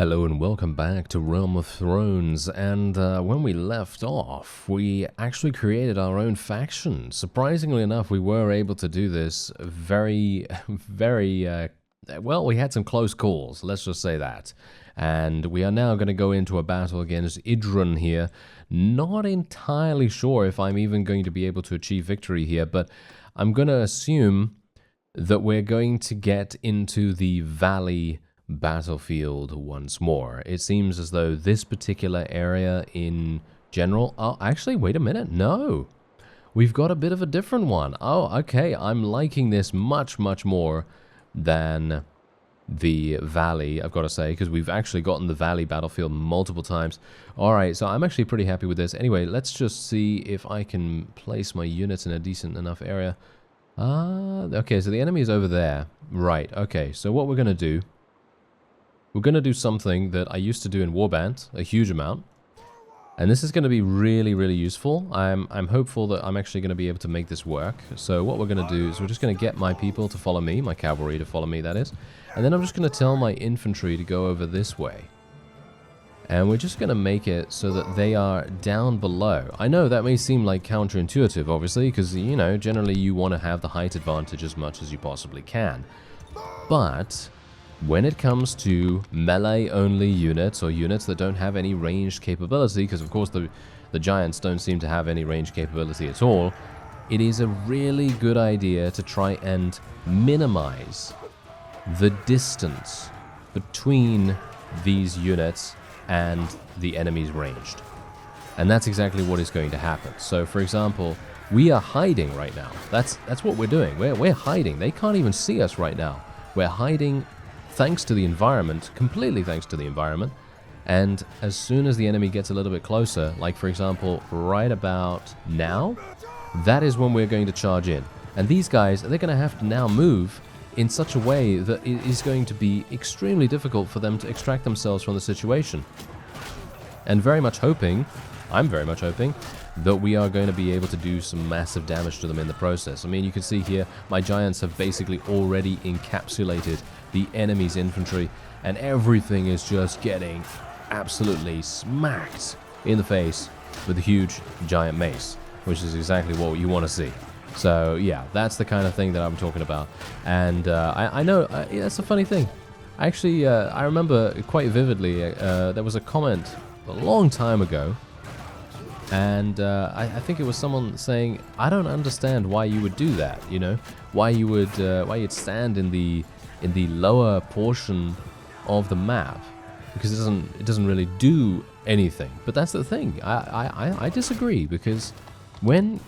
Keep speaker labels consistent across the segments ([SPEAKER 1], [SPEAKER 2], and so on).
[SPEAKER 1] Hello and welcome back to Realm of Thrones, and when we left off, we actually created our own faction. Surprisingly enough, we were able to do this very, well, we had some close calls, let's just say that. And we are now going to go into a battle against Idrun here. Not entirely sure if I'm even going to be able to achieve victory here, but I'm going to assume that we're going to get into the valley battlefield once more. It seems as though this particular area in general... Oh, actually, wait a minute. No. We've got a bit of a different one. Oh, okay. I'm liking this much, much more than the valley, I've got to say, because we've actually gotten the valley battlefield multiple times. Alright, so I'm actually pretty happy with this. Anyway, let's just see if I can place my units in a decent enough area. Okay, so the enemy is over there. Right, okay. So what we're going to do... We're going to do something that I used to do in Warband, a huge amount. And this is going to be really, really useful. I'm hopeful that I'm actually going to be able to make this work. So what we're going to do is we're just going to get my people to follow me, my cavalry to follow me, that is. And then I'm just going to tell my infantry to go over this way. And we're just going to make it so that they are down below. I know that may seem like counterintuitive, obviously, because, you know, generally you want to have the height advantage as much as you possibly can. But... when it comes to melee-only units, or units that don't have any ranged capability, because of course the giants don't seem to have any ranged capability at all, it is a really good idea to try and minimize the distance between these units and the enemy's ranged. And that's exactly what is going to happen. So, for example, we are hiding right now. That's what we're doing. We're hiding. They can't even see us right now. We're hiding... thanks to the environment, completely thanks to the environment, and as soon as the enemy gets a little bit closer, like for example, right about now, that is when we're going to charge in. And these guys, they're going to have to now move in such a way that it is going to be extremely difficult for them to extract themselves from the situation. And I'm very much hoping, that we are going to be able to do some massive damage to them in the process. I mean, you can see here, my giants have basically already encapsulated the enemy's infantry, and everything is just getting absolutely smacked in the face with a huge giant mace, which is exactly what you want to see. So yeah, that's the kind of thing that I'm talking about. And I know that's a funny thing. Actually, I remember quite vividly, there was a comment a long time ago, and I think it was someone saying, I don't understand why you would do that, you know, why you'd stand in the lower portion of the map, because it doesn't really do anything. But that's the thing. I disagree, because when,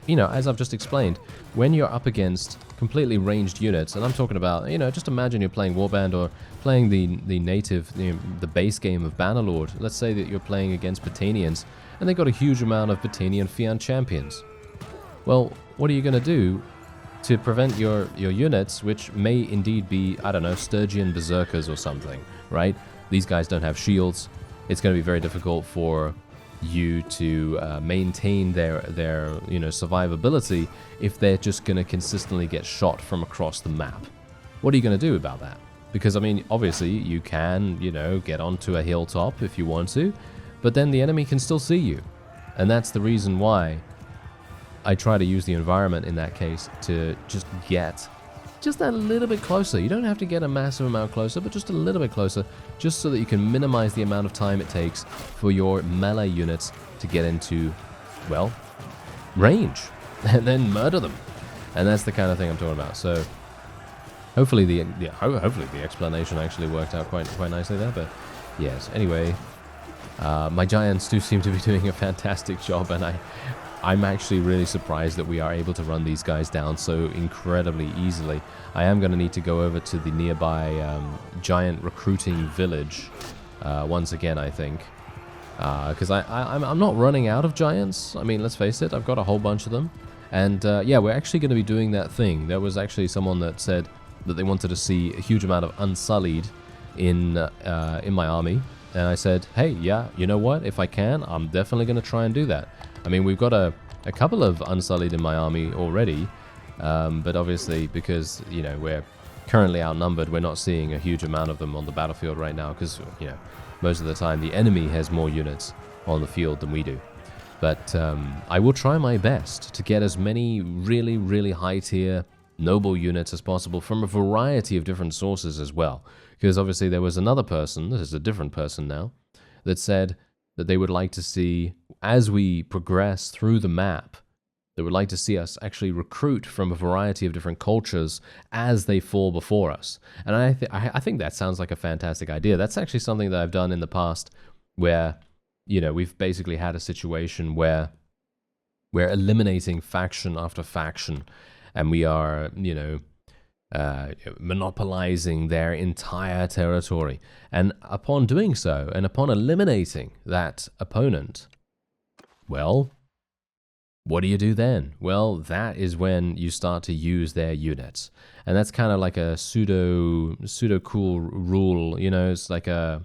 [SPEAKER 1] you know, as I've just explained, when you're up against completely ranged units, and I'm talking about, you know, just imagine you're playing Warband or playing the native, you know, the base game of Bannerlord. Let's say that you're playing against Batanians, and they've got a huge amount of Batanian Fian champions. Well, what are you going to do to prevent your units, which may indeed be, I don't know, Sturgian berserkers or something, right? These guys don't have shields. It's going to be very difficult for you to maintain their you know, survivability if they're just going to consistently get shot from across the map. What are you going to do about that? Because, I mean, obviously, you can, you know, get onto a hilltop if you want to, but then the enemy can still see you. And that's the reason why I try to use the environment in that case to just get just a little bit closer. You don't have to get a massive amount closer, but just a little bit closer, just so that you can minimize the amount of time it takes for your melee units to get into, well, range, and then murder them. And that's the kind of thing I'm talking about. So hopefully the explanation actually worked out quite nicely there. But yes, anyway, my giants do seem to be doing a fantastic job, and I'm actually really surprised that we are able to run these guys down so incredibly easily. I am going to need to go over to the nearby giant recruiting village once again, I think. Because I'm not running out of giants. I mean, let's face it, I've got a whole bunch of them. And yeah, we're actually going to be doing that thing. There was actually someone that said that they wanted to see a huge amount of Unsullied in my army. And I said, hey, yeah, you know what? If I can, I'm definitely going to try and do that. I mean, we've got a couple of Unsullied in my army already, but obviously because, you know, we're currently outnumbered. We're not seeing a huge amount of them on the battlefield right now because, you know, most of the time the enemy has more units on the field than we do. But I will try my best to get as many really, really high-tier noble units as possible from a variety of different sources as well. Because obviously there was another person, this is a different person now, that said that they would like to see, as we progress through the map, they would like to see us actually recruit from a variety of different cultures as they fall before us. And I think that sounds like a fantastic idea. That's actually something that I've done in the past where, you know, we've basically had a situation where we're eliminating faction after faction, and we are, you know, monopolizing their entire territory. And upon doing so, and upon eliminating that opponent, well, what do you do then? Well, that is when you start to use their units. And that's kind of like a pseudo cool rule, you know, it's like a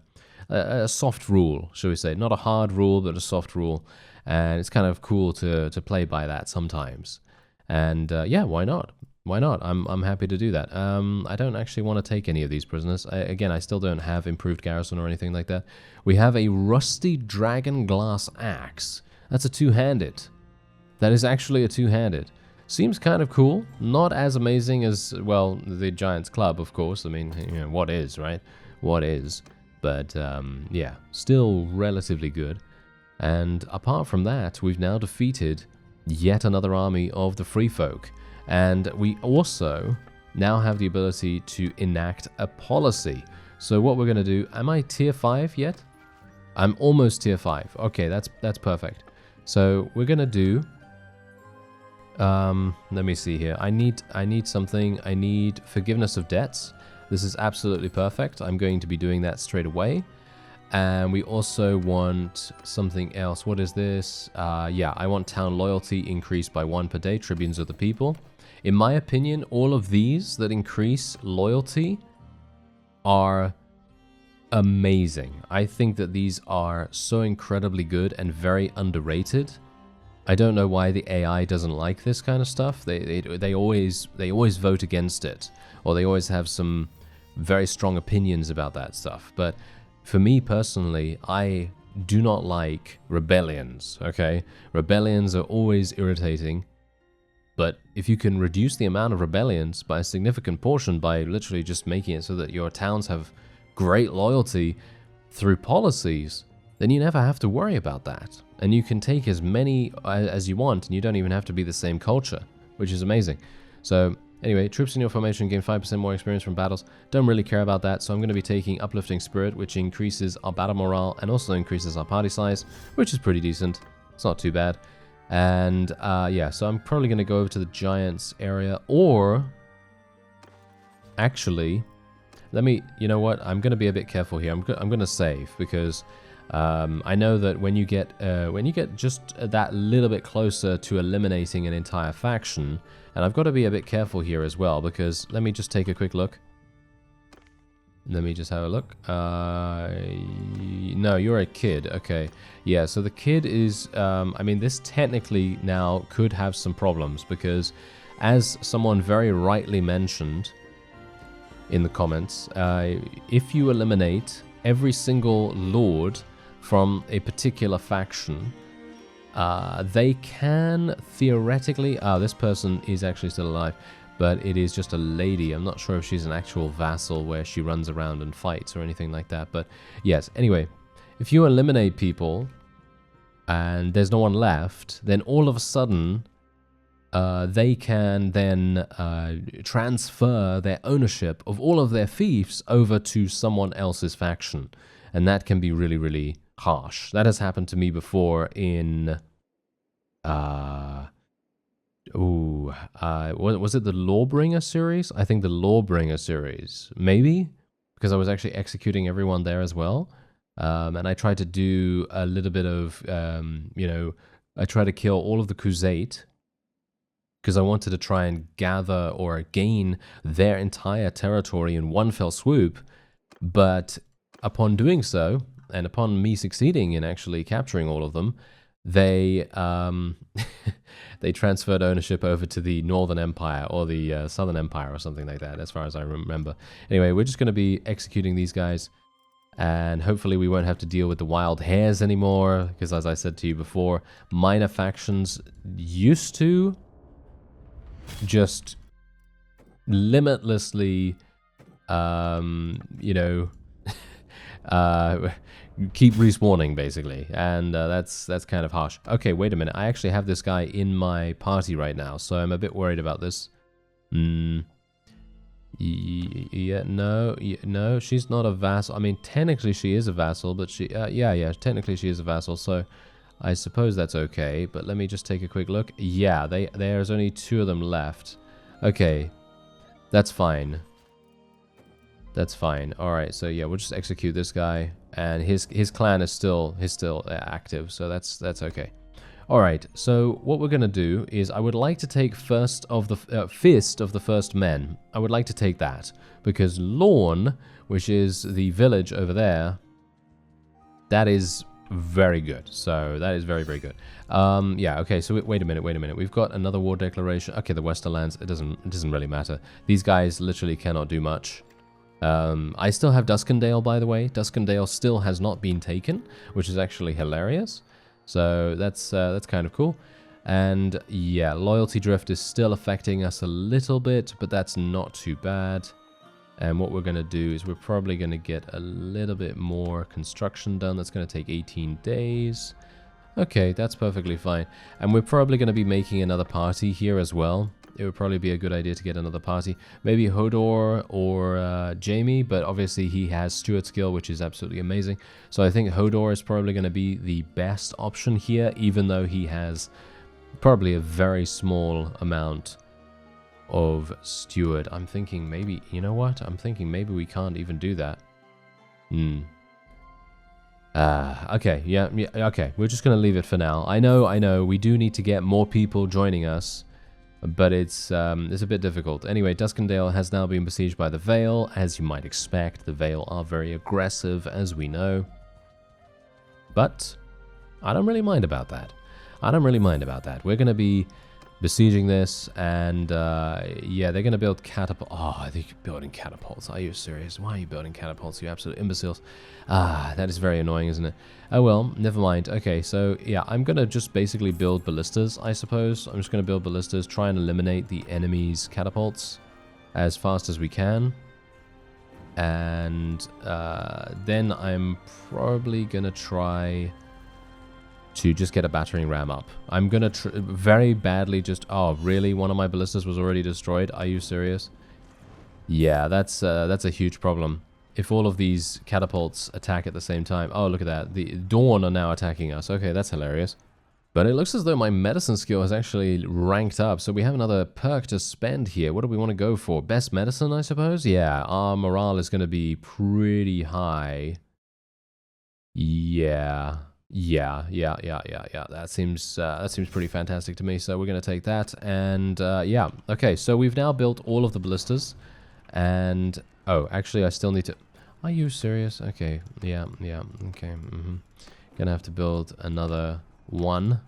[SPEAKER 1] soft rule, shall we say. Not a hard rule, but a soft rule. And it's kind of cool to play by that sometimes. And yeah, why not? Why not? I'm happy to do that. I don't actually want to take any of these prisoners. Again, I still don't have improved garrison or anything like that. We have a rusty dragon glass axe. That's a two-handed. That is actually a two-handed. Seems kind of cool. Not as amazing as, well, the Giant's Club, of course. I mean, you know, what is, right? What is? But, yeah, still relatively good. And apart from that, we've now defeated yet another army of the Free Folk. And we also now have the ability to enact a policy. So what we're going to do, am I tier 5 yet? I'm almost tier 5. Okay, that's perfect. So we're going to do... let me see here. I need something. I need forgiveness of debts. This is absolutely perfect. I'm going to be doing that straight away. And we also want something else. What is this? Yeah, I want town loyalty increased by 1 per day, tribunes of the people. In my opinion, all of these that increase loyalty are amazing. I think that these are so incredibly good and very underrated. I don't know why the AI doesn't like this kind of stuff. They always vote against it, or they always have some very strong opinions about that stuff. But for me personally, I do not like rebellions, okay? Rebellions are always irritating, but if you can reduce the amount of rebellions by a significant portion by literally just making it so that your towns have great loyalty through policies, then you never have to worry about that. And you can take as many as you want, and you don't even have to be the same culture, which is amazing. So anyway, troops in your formation gain 5% more experience from battles. Don't really care about that, so I'm going to be taking Uplifting Spirit, which increases our battle morale and also increases our party size, which is pretty decent. It's not too bad. And yeah, so I'm probably going to go over to the Giants area, or actually, let me, you know what, I'm going to be a bit careful here. I'm going to save, because I know that when you get just that little bit closer to eliminating an entire faction, and I've got to be a bit careful here as well, because let me just take a quick look. Let me just have a look. No, you're a kid. Okay. Yeah, so the kid is, I mean, this technically now could have some problems, because as someone very rightly mentioned in the comments, if you eliminate every single lord from a particular faction, they can theoretically... this person is actually still alive, but it is just a lady. I'm not sure if she's an actual vassal where she runs around and fights or anything like that, but yes. Anyway, if you eliminate people and there's no one left, then all of a sudden they can then transfer their ownership of all of their fiefs over to someone else's faction, and that can be really, really harsh. That has happened to me before in was it the Lawbringer series? I think the Lawbringer series, maybe, because I was actually executing everyone there as well. And I tried to do a little bit of, you know, I tried to kill all of the Crusade, because I wanted to try and gather or gain their entire territory in one fell swoop. But upon doing so, and upon me succeeding in actually capturing all of them, they they transferred ownership over to the Northern Empire or the Southern Empire or something like that, as far as I remember. Anyway, we're just going to be executing these guys, and hopefully we won't have to deal with the wild hares anymore, because as I said to you before, minor factions used to just limitlessly, you know, keep respawning basically, and that's kind of harsh. Okay, wait a minute. I actually have this guy in my party right now, so I'm a bit worried about this. Yeah, no, she's not a vassal. I mean, technically she is a vassal, but she, yeah, technically she is a vassal, so I suppose that's okay. But let me just take a quick look. Yeah, there's only 2 of them left. Okay, that's fine. That's fine. All right, so yeah, we'll just execute this guy, and his clan is still active, so that's okay. All right, so what we're gonna do is I would like to take Fist of the First Men. I would like to take that because Lorne, which is the village over there, that is very good. So that is very, very good. Yeah. Okay. So wait a minute. We've got another war declaration. Okay, the Westerlands. It doesn't really matter. These guys literally cannot do much. I still have Duskendale, by the way. Duskendale still has not been taken, which is actually hilarious. So that's kind of cool. And yeah, loyalty drift is still affecting us a little bit, but that's not too bad. And what we're going to do is we're probably going to get a little bit more construction done. That's going to take 18 days. Okay, that's perfectly fine. And we're probably going to be making another party here as well. It would probably be a good idea to get another party. Maybe Hodor or Jamie, but obviously he has Steward skill, which is absolutely amazing. So I think Hodor is probably going to be the best option here, even though he has probably a very small amount of Steward. I'm thinking maybe, you know what? I'm thinking maybe we can't even do that. Okay, yeah, okay. We're just going to leave it for now. I know, we do need to get more people joining us, but it's a bit difficult. Anyway, Duskendale has now been besieged by the Vale, as you might expect. The Vale are very aggressive, as we know. But I don't really mind about that. We're going to be besieging this, and yeah, they're going to build catapults. Oh, they're building catapults. Are you serious? Why are you building catapults, you absolute imbeciles? That is very annoying, isn't it? Oh well, never mind. Okay, so yeah, I'm going to just basically build ballistas, I suppose. I'm just going to build ballistas, try and eliminate the enemy's catapults as fast as we can. And then I'm probably going to try to just get a battering ram up. I'm gonna very badly just... Oh, really? One of my ballistas was already destroyed? Are you serious? Yeah, that's a huge problem. If all of these catapults attack at the same time... Oh, look at that. The Dawn are now attacking us. Okay, that's hilarious. But it looks as though my medicine skill has actually ranked up, so we have another perk to spend here. What do we want to go for? Best medicine, I suppose? Yeah, our morale is going to be pretty high. Yeah. Yeah. That seems pretty fantastic to me. So we're going to take that, and yeah. Okay, so we've now built all of the ballistas, and oh, actually, I still need to. Are you serious? Okay, yeah. Okay, gonna have to build another one.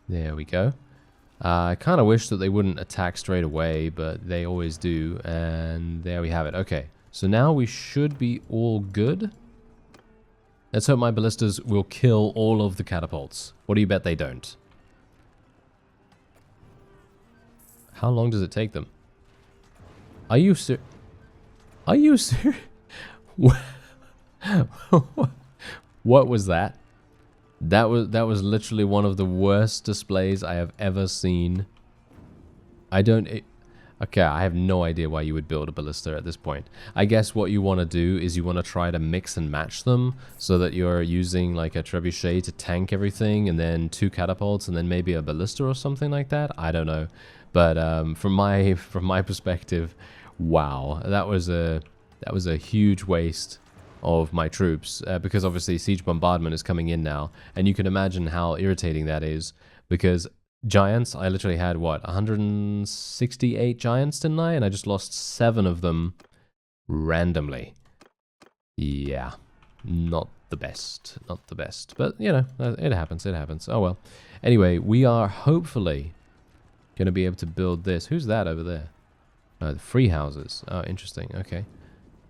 [SPEAKER 1] There we go. I kind of wish that they wouldn't attack straight away, but they always do, and there we have it. Okay, so now we should be all good. Let's hope my ballistas will kill all of the catapults. What do you bet they don't? How long does it take them? Are you serious? Are you serious? What was that? That was literally one of the worst displays I have ever seen. Okay, I have no idea why you would build a ballista at this point. I guess what you want to do is you want to try to mix and match them so that you're using like a trebuchet to tank everything, and then 2 catapults, and then maybe a ballista or something like that. I don't know, but from my perspective, wow, that was a huge waste of my troops, because obviously siege bombardment is coming in now, and you can imagine how irritating that is, because giants, I literally had, what, 168 giants, didn't I? And I just lost 7 of them randomly. Yeah. Not the best. Not the best. But, you know, it happens. It happens. Oh, well. Anyway, we are hopefully going to be able to build this. Who's that over there? The free houses. Oh, interesting. Okay.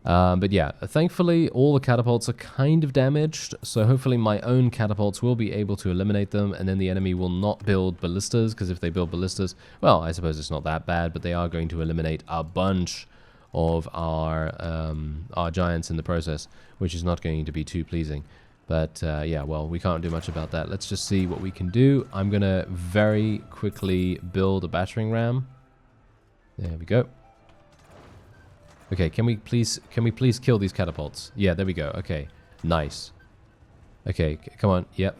[SPEAKER 1] But yeah, thankfully all the catapults are kind of damaged, so hopefully my own catapults will be able to eliminate them, and then the enemy will not build ballistas, because if they build ballistas, well, I suppose it's not that bad, but they are going to eliminate a bunch of our giants in the process, which is not going to be too pleasing. But yeah, well, we can't do much about that. Let's just see what we can do. I'm going to very quickly build a battering ram. There we go. Okay, can we please kill these catapults? Yeah, there we go. Okay, nice. Okay, come on. Yep.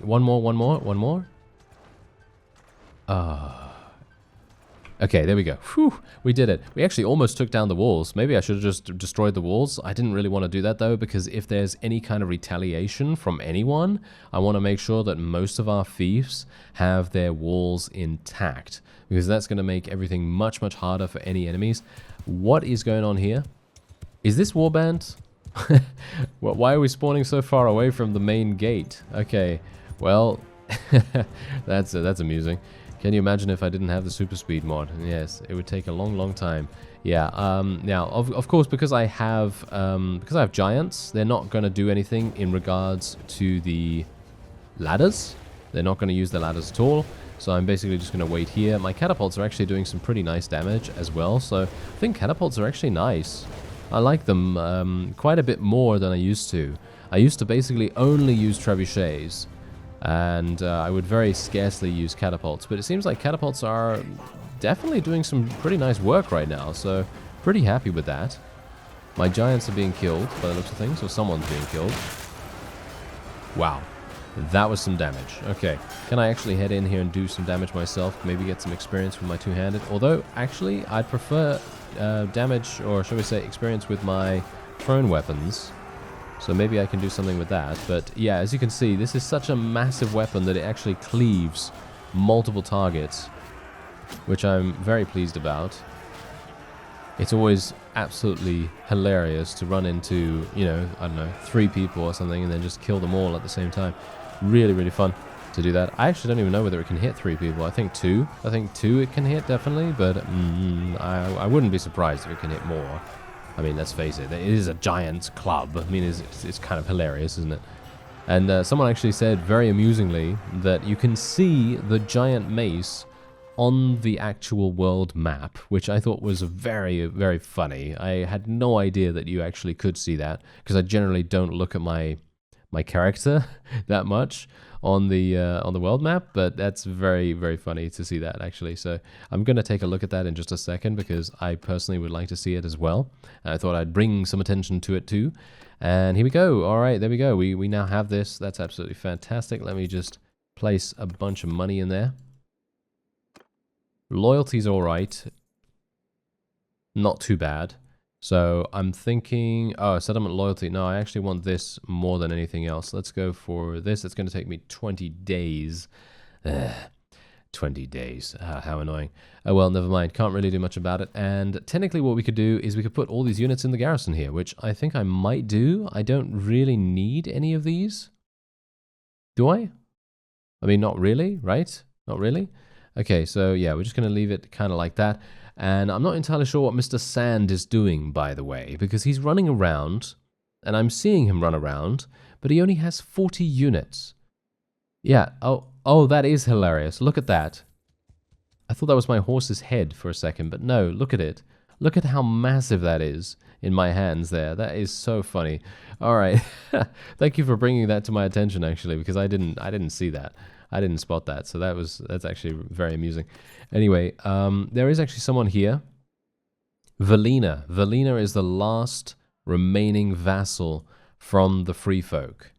[SPEAKER 1] One more. Okay, there we go. Whew, we did it. We actually almost took down the walls. Maybe I should have just destroyed the walls. I didn't really want to do that, though, because if there's any kind of retaliation from anyone, I want to make sure that most of our fiefs have their walls intact, because that's going to make everything much, much harder for any enemies. What is going on here? Is this warband? Why are we spawning so far away from the main gate? Okay, well, that's amusing. Can you imagine if I didn't have the super speed mod? Yes, it would take a long, long time. Yeah. Now, of course, because I have giants, they're not going to do anything in regards to the ladders. They're not going to use the ladders at all. So I'm basically just going to wait here. My catapults are actually doing some pretty nice damage as well. So I think catapults are actually nice. I like them quite a bit more than I used to. I used to basically only use trebuchets. And I would very scarcely use catapults. But it seems like catapults are definitely doing some pretty nice work right now. So pretty happy with that. My giants are being killed by the looks of things. Or someone's being killed. Wow. That was some damage. Okay, can I actually head in here and do some damage myself? Maybe get some experience with my two-handed. Although, actually, I'd prefer damage, or shall we say experience with my thrown weapons. So maybe I can do something with that. But yeah, as you can see, this is such a massive weapon that it actually cleaves multiple targets, which I'm very pleased about. It's always absolutely hilarious to run into, you know, I don't know, 3 people or something and then just kill them all at the same time. Really, really fun to do that. I actually don't even know whether it can hit 3 people. I think 2. I think 2 it can hit, definitely, but I wouldn't be surprised if it can hit more. I mean, let's face it, it is a giant club. I mean, it's kind of hilarious, isn't it? And someone actually said, very amusingly, that you can see the giant mace on the actual world map, which I thought was very, very funny. I had no idea that you actually could see that, because I generally don't look at my character that much on the world map, but that's very, very funny to see that, actually. So I'm going to take a look at that in just a second, because I personally would like to see it as well. And I thought I'd bring some attention to it too. And here we go. All right, there we go. We now have this. That's absolutely fantastic. Let me just place a bunch of money in there. Loyalty's all right. Not too bad. So I'm thinking, oh, settlement loyalty. No, I actually want this more than anything else. Let's go for this. It's going to take me 20 days. 20 days. How annoying. Oh, well, never mind. Can't really do much about it. And technically what we could do is we could put all these units in the garrison here, which I think I might do. I don't really need any of these. Do I? I mean, not really, right? Not really? Okay, so yeah, we're just going to leave it kind of like that. And I'm not entirely sure what Mr. Sand is doing, by the way, because he's running around, and I'm seeing him run around, but he only has 40 units. Yeah, oh, that is hilarious. Look at that. I thought that was my horse's head for a second, but no, look at it. Look at how massive that is in my hands there. That is so funny. All right. Thank you for bringing that to my attention, actually, because I didn't see that. I didn't spot that, so that's actually very amusing. Anyway, there is actually someone here. Valina. Valina is the last remaining vassal from the Free Folk.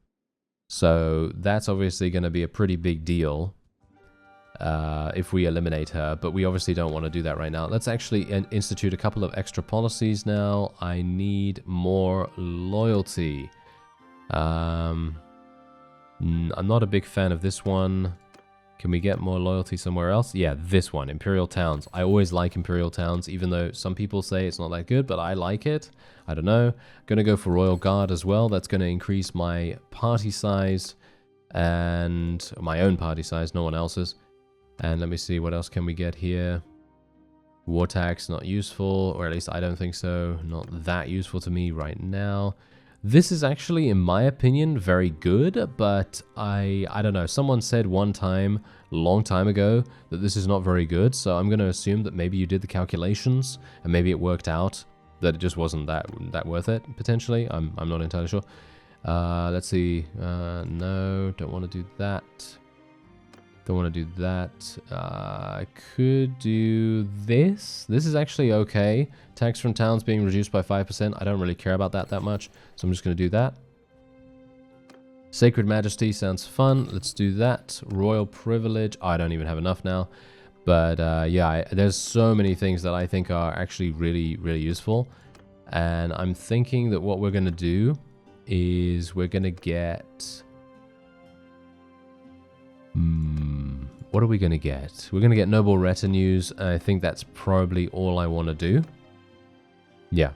[SPEAKER 1] So that's obviously going to be a pretty big deal if we eliminate her, but we obviously don't want to do that right now. Let's actually institute a couple of extra policies now. I need more loyalty. I'm not a big fan of this one. Can we get more loyalty somewhere else? Yeah, this one, Imperial Towns. I always like Imperial Towns, even though some people say it's not that good, but I like it. I don't know. Gonna go for Royal Guard as well. That's gonna increase my party size and my own party size, no one else's. And let me see, what else can we get here? War tax, not useful, or at least I don't think so. Not that useful to me right now. This is actually, in my opinion, very good, but I don't know. Someone said one time, long time ago, that this is not very good, so I'm going to assume that maybe you did the calculations, and maybe it worked out, that it just wasn't that worth it, potentially. I'm not entirely sure. Let's see. No, don't want to do that. Don't want to do that. I could do this. This is actually okay. Tax from towns being reduced by 5%. I don't really care about that much, so I'm just going to do that. Sacred Majesty sounds fun. Let's do that. Royal Privilege. I don't even have enough now. But yeah, there's so many things that I think are actually really, really useful. And I'm thinking that what we're going to do is we're going to get... what are we going to get? We're going to get noble retinues. I think that's probably all I want to do. Yeah,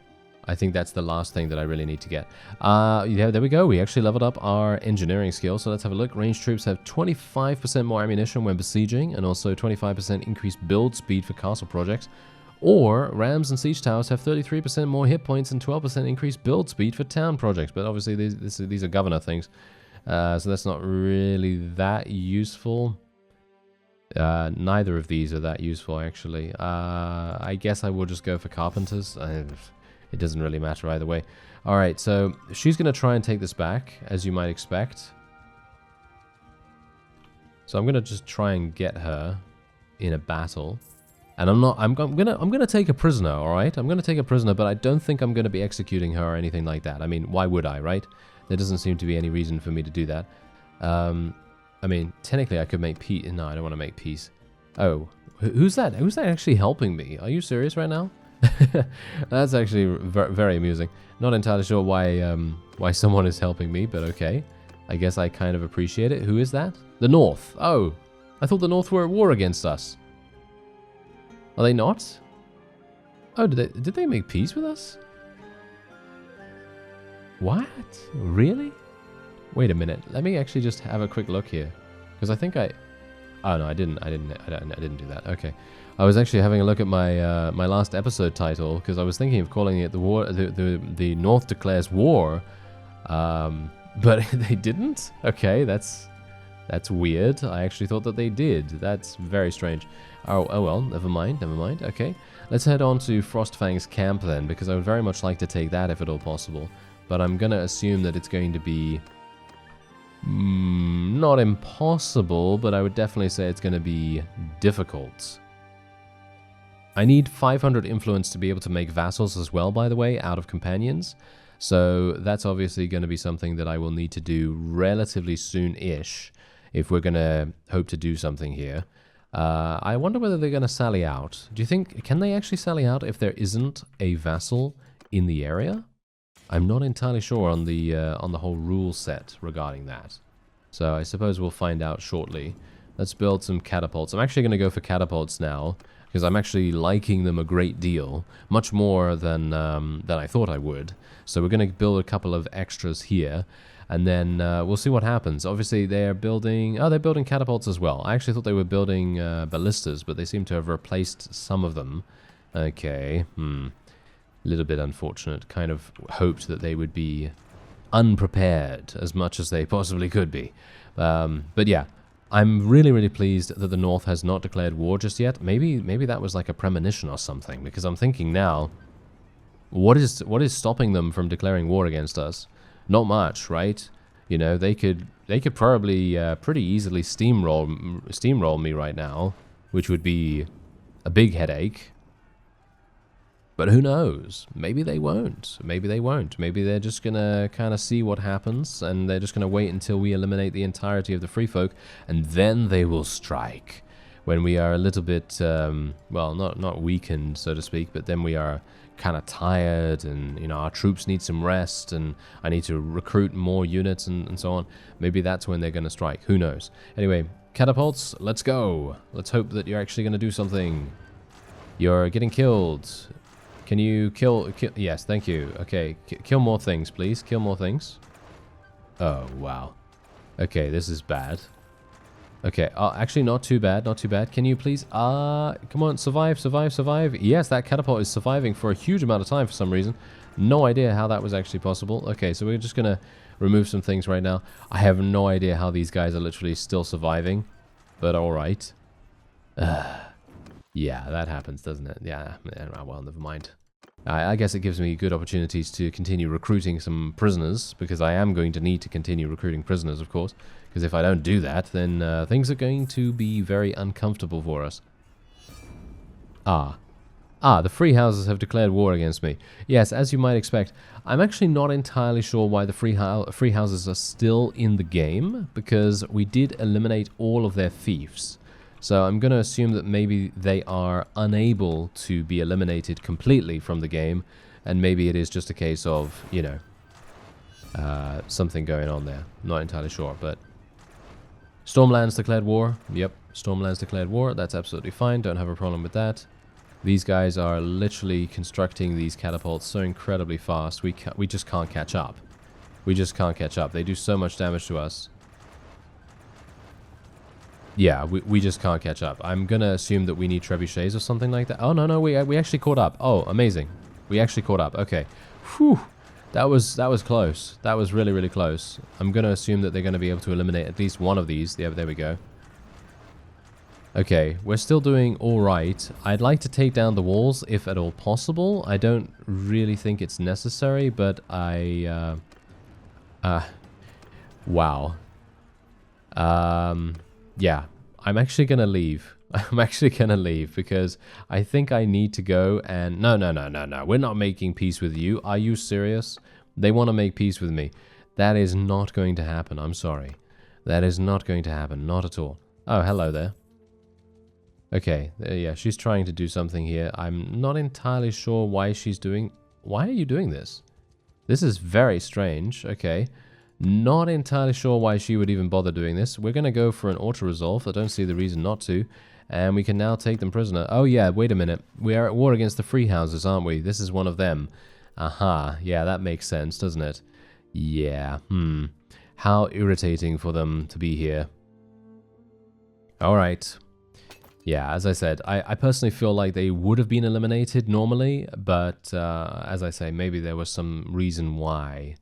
[SPEAKER 1] I think that's the last thing that I really need to get. Yeah, there we go. We actually leveled up our engineering skill. So let's have a look. Ranged troops have 25% more ammunition when besieging, and also 25% increased build speed for castle projects. Or rams and siege towers have 33% more hit points and 12% increased build speed for town projects. But obviously these are governor things. So that's not really that useful. Neither of these are that useful, actually. I guess I will just go for carpenters. It doesn't really matter either way. Alright, so she's going to try and take this back, as you might expect. So I'm going to just try and get her in a battle. And I'm gonna take a prisoner, alright? I'm gonna take a prisoner, but I don't think I'm gonna be executing her or anything like that. I mean, why would I, right? There doesn't seem to be any reason for me to do that. I mean, technically I could make peace. No, I don't want to make peace. Oh, who's that? Who's that actually helping me? Are you serious right now? That's actually very amusing. Not entirely sure why someone is helping me, but okay. I guess I kind of appreciate it. Who is that? The North. Oh, I thought the North were at war against us. Are they not? Oh, did they make peace with us? What? Really? Wait a minute. Let me actually just have a quick look here, because I think oh no, I didn't do that. Okay, I was actually having a look at my my last episode title, because I was thinking of calling it the North declares war, but they didn't. Okay, that's weird. I actually thought that they did. That's very strange. Oh well, never mind. Okay, let's head on to FROSTFANG'S camp then, because I would very much like to take that if at all possible. But I'm gonna assume that it's going to be not impossible, but I would definitely say it's going to be difficult. I need 500 influence to be able to make vassals as well, by the way, out of companions. So that's obviously going to be something that I will need to do relatively soon-ish if we're going to hope to do something here. I wonder whether they're going to sally out. Do you think, can they actually sally out if there isn't a vassal in the area? I'm not entirely sure on the whole rule set regarding that. So I suppose we'll find out shortly. Let's build some catapults. I'm actually going to go for catapults now, because I'm actually liking them a great deal, much more than I thought I would. So we're going to build a couple of extras here, and then we'll see what happens. Obviously, they're building catapults as well. I actually thought they were building ballistas, but they seem to have replaced some of them. Okay, a little bit unfortunate. Kind of hoped that they would be unprepared as much as they possibly could be. But yeah, I'm really, really pleased that the North has not declared war just yet. Maybe that was like a premonition or something, because I'm thinking now, what is stopping them from declaring war against us? Not much, right? You know, they could probably pretty easily steamroll me right now, which would be a big headache. But who knows? Maybe they won't. Maybe they won't. Maybe they're just going to kind of see what happens, and they're just going to wait until we eliminate the entirety of the free folk, and then they will strike. When we are a little bit, well, not weakened, so to speak, but then we are kind of tired, and, you know, our troops need some rest, and I need to recruit more units and so on. Maybe that's when they're going to strike. Who knows? Anyway, Catapults, let's go. Let's hope that you're actually going to do something. You're getting killed. Can you kill... Yes, thank you. Okay, kill more things, please. Kill more things. Oh, wow. Okay, this is bad. Okay, actually not too bad, not too bad. Can you please... come on, survive, survive, survive. Yes, that catapult is surviving for a huge amount of time for some reason. No idea how that was actually possible. Okay, so we're just going to remove some things right now. I have no idea how these guys are literally still surviving. But alright. Yeah, that happens, doesn't it? Yeah, well, never mind. I guess it gives me good opportunities to continue recruiting some prisoners, because I am going to need to continue recruiting prisoners, of course. Because if I don't do that, then things are going to be very uncomfortable for us. The free houses have declared war against me. Yes, as you might expect. I'm actually not entirely sure why the free houses are still in the game, because we did eliminate all of their thieves. So I'm going to assume that maybe they are unable to be eliminated completely from the game, and maybe it is just a case of, you know, something going on there. Not entirely sure, but... Stormlands declared war. Yep, Stormlands declared war. That's absolutely fine. Don't have a problem with that. These guys are literally constructing these catapults so incredibly fast. We just can't catch up. We just can't catch up. They do so much damage to us. Yeah, we just can't catch up. I'm going to assume that we need trebuchets or something like that. Oh, no, we actually caught up. Oh, amazing. We actually caught up. Okay. Whew. That was close. That was really, really close. I'm going to assume that they're going to be able to eliminate at least one of these. Yeah, there we go. Okay, we're still doing all right. I'd like to take down the walls if at all possible. I don't really think it's necessary, but wow. Yeah, I'm actually going to leave. I'm actually going to leave because I think I need to go and... No. We're not making peace with you. Are you serious? They want to make peace with me. That is not going to happen. I'm sorry. That is not going to happen. Not at all. Oh, hello there. Okay, yeah, she's trying to do something here. I'm not entirely sure why she's doing... Why are you doing this? This is very strange. Okay. Not entirely sure why she would even bother doing this. We're going to go for an auto-resolve. I don't see the reason not to. And we can now take them prisoner. Oh, yeah, wait a minute. We are at war against the free houses, aren't we? This is one of them. Aha. Yeah, that makes sense, doesn't it? Yeah. How irritating for them to be here. All right. Yeah, as I said, I personally feel like they would have been eliminated normally, but as I say, maybe there was some reason why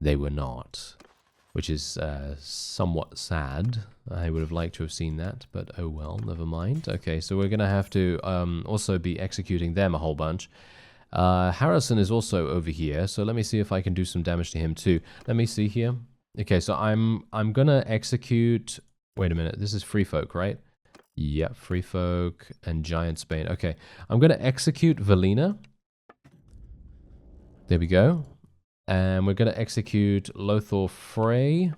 [SPEAKER 1] they were not, which is somewhat sad. I would have liked to have seen that, but oh well, never mind. Okay, so we're going to have to also be executing them a whole bunch. Harrison is also over here, so let me see if I can do some damage to him too. Let me see here. Okay, so I'm going to execute... Wait a minute, this is Free Folk, right? Yeah, Free Folk and Giant Spain. Okay, I'm going to execute Valina. There we go. And we're going to execute Lothar Frey.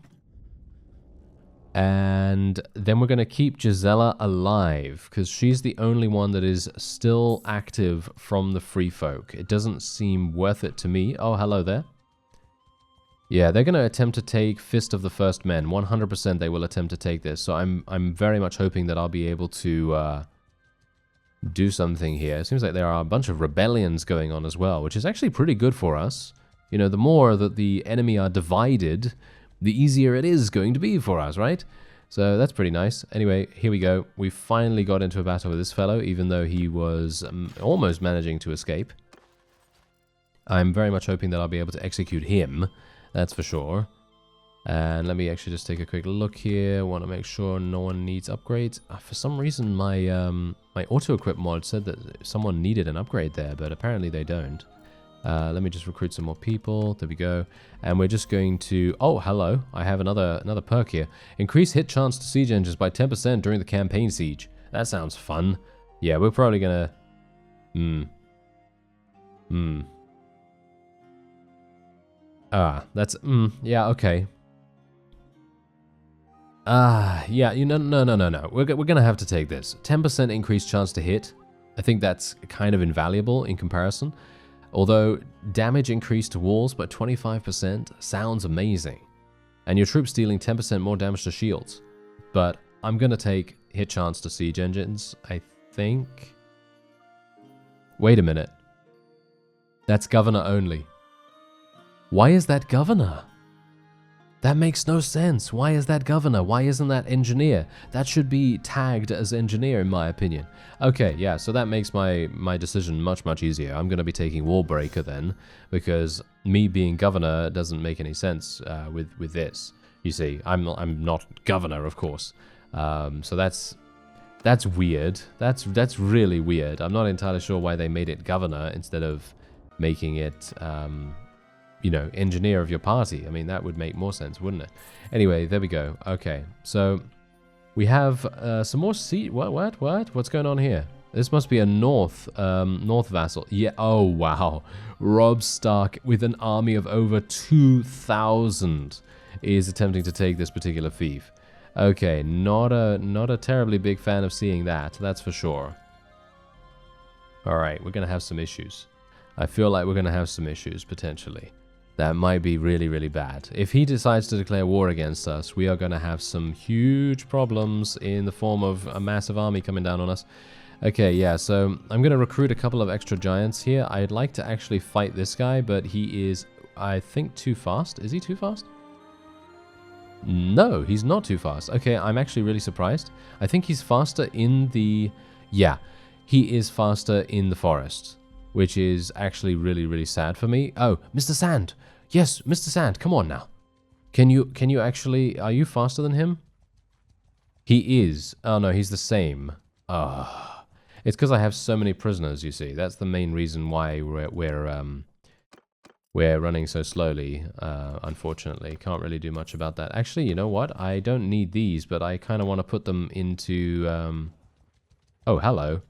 [SPEAKER 1] And then we're going to keep Gisela alive, because she's the only one that is still active from the Free Folk. It doesn't seem worth it to me. Oh, hello there. Yeah, they're going to attempt to take Fist of the First Men. 100% they will attempt to take this. So I'm very much hoping that I'll be able to do something here. It seems like there are a bunch of rebellions going on as well, which is actually pretty good for us. You know, the more that the enemy are divided, the easier it is going to be for us, right? So that's pretty nice. Anyway, here we go. We finally got into a battle with this fellow, even though he was almost managing to escape. I'm very much hoping that I'll be able to execute him. That's for sure. And let me actually just take a quick look here. Want to make sure no one needs upgrades. For some reason, my my auto-equip mod said that someone needed an upgrade there, but apparently they don't. Let me just recruit some more people. There we go. And we're just going to... Oh, hello. I have another perk here. Increase hit chance to siege engines by 10% during the campaign siege. That sounds fun. Yeah, we're probably gonna... That's... yeah, okay. Yeah, no. We're gonna have to take this. 10% increased chance to hit. I think that's kind of invaluable in comparison. Although, damage increased to walls by 25% sounds amazing. And your troops dealing 10% more damage to shields. But I'm going to take hit chance to siege engines, I think. Wait a minute. That's governor only. Why is that governor? That makes no sense. Why is that governor? Why isn't that engineer? That should be tagged as engineer in my opinion. Okay, yeah, so that makes my decision much, much easier. I'm going to be taking Wallbreaker then, because me being governor doesn't make any sense with this. You see, I'm not governor, of course. So that's weird. That's really weird. I'm not entirely sure why they made it governor instead of making it... you know, engineer of your party. I mean, that would make more sense, wouldn't it? Anyway, there we go. Okay, so we have some more seat. What? What's going on here? This must be a north vassal. Yeah. Oh wow, Robb Stark with an army of over 2,000 is attempting to take this particular fief. Okay, not a terribly big fan of seeing that. That's for sure. All right, we're gonna have some issues. I feel like we're gonna have some issues potentially. That might be really, really bad. If he decides to declare war against us, we are going to have some huge problems in the form of a massive army coming down on us. Okay, yeah, so I'm going to recruit a couple of extra giants here. I'd like to actually fight this guy, but he is, I think, too fast. Is he too fast? No, he's not too fast. Okay, I'm actually really surprised. I think he's faster in the... Yeah, he is faster in the forest, which is actually really, really sad for me. Oh, Mr. Sand. Yes, Mr. Sand, come on now. Can you actually... Are you faster than him? He is. Oh, no, he's the same. It's because I have so many prisoners, you see. That's the main reason why we're running so slowly, unfortunately. Can't really do much about that. Actually, you know what? I don't need these, but I kind of want to put them into... Oh, hello.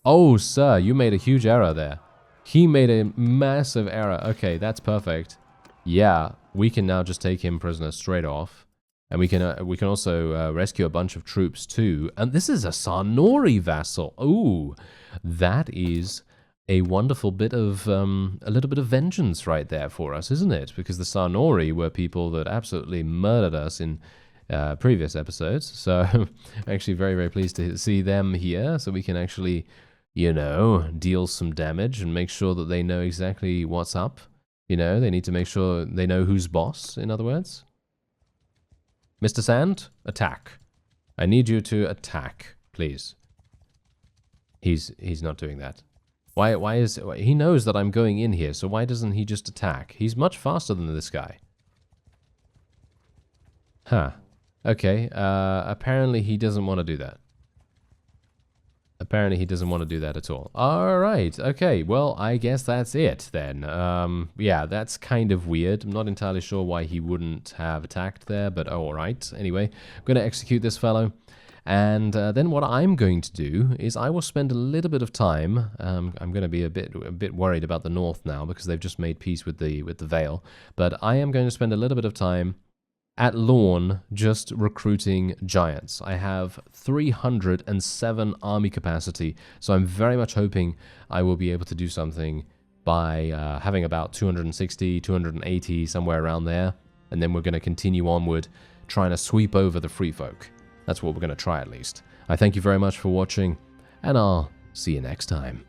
[SPEAKER 1] Oh, sir, you made a huge error there. He made a massive error. Okay, that's perfect. Yeah, we can now just take him prisoner straight off. And we can also rescue a bunch of troops too. And this is a Sarnori vassal. Ooh, that is a wonderful bit of, a little bit of vengeance right there for us, isn't it? Because the Sarnori were people that absolutely murdered us in previous episodes. So I'm actually very, very pleased to see them here. So we can actually, you know, deal some damage and make sure that they know exactly what's up. You know, they need to make sure they know who's boss, in other words. Mr. Sand, attack. I need you to attack, please. He's not doing that. Why is... He knows that I'm going in here, so why doesn't he just attack? He's much faster than this guy. Huh. Okay, apparently he doesn't want to do that. Apparently he doesn't want to do that at all. Alright, okay, well, I guess that's it then. Yeah, that's kind of weird. I'm not entirely sure why he wouldn't have attacked there, but alright. Anyway, I'm going to execute this fellow. And then what I'm going to do is I will spend a little bit of time. I'm going to be a bit worried about the north now because they've just made peace with the Vale. But I am going to spend a little bit of time at Lorne, just recruiting giants. I have 307 army capacity, so I'm very much hoping I will be able to do something by having about 260, 280, somewhere around there, and then we're going to continue onward, trying to sweep over the free folk. That's what we're going to try at least. I thank you very much for watching, and I'll see you next time.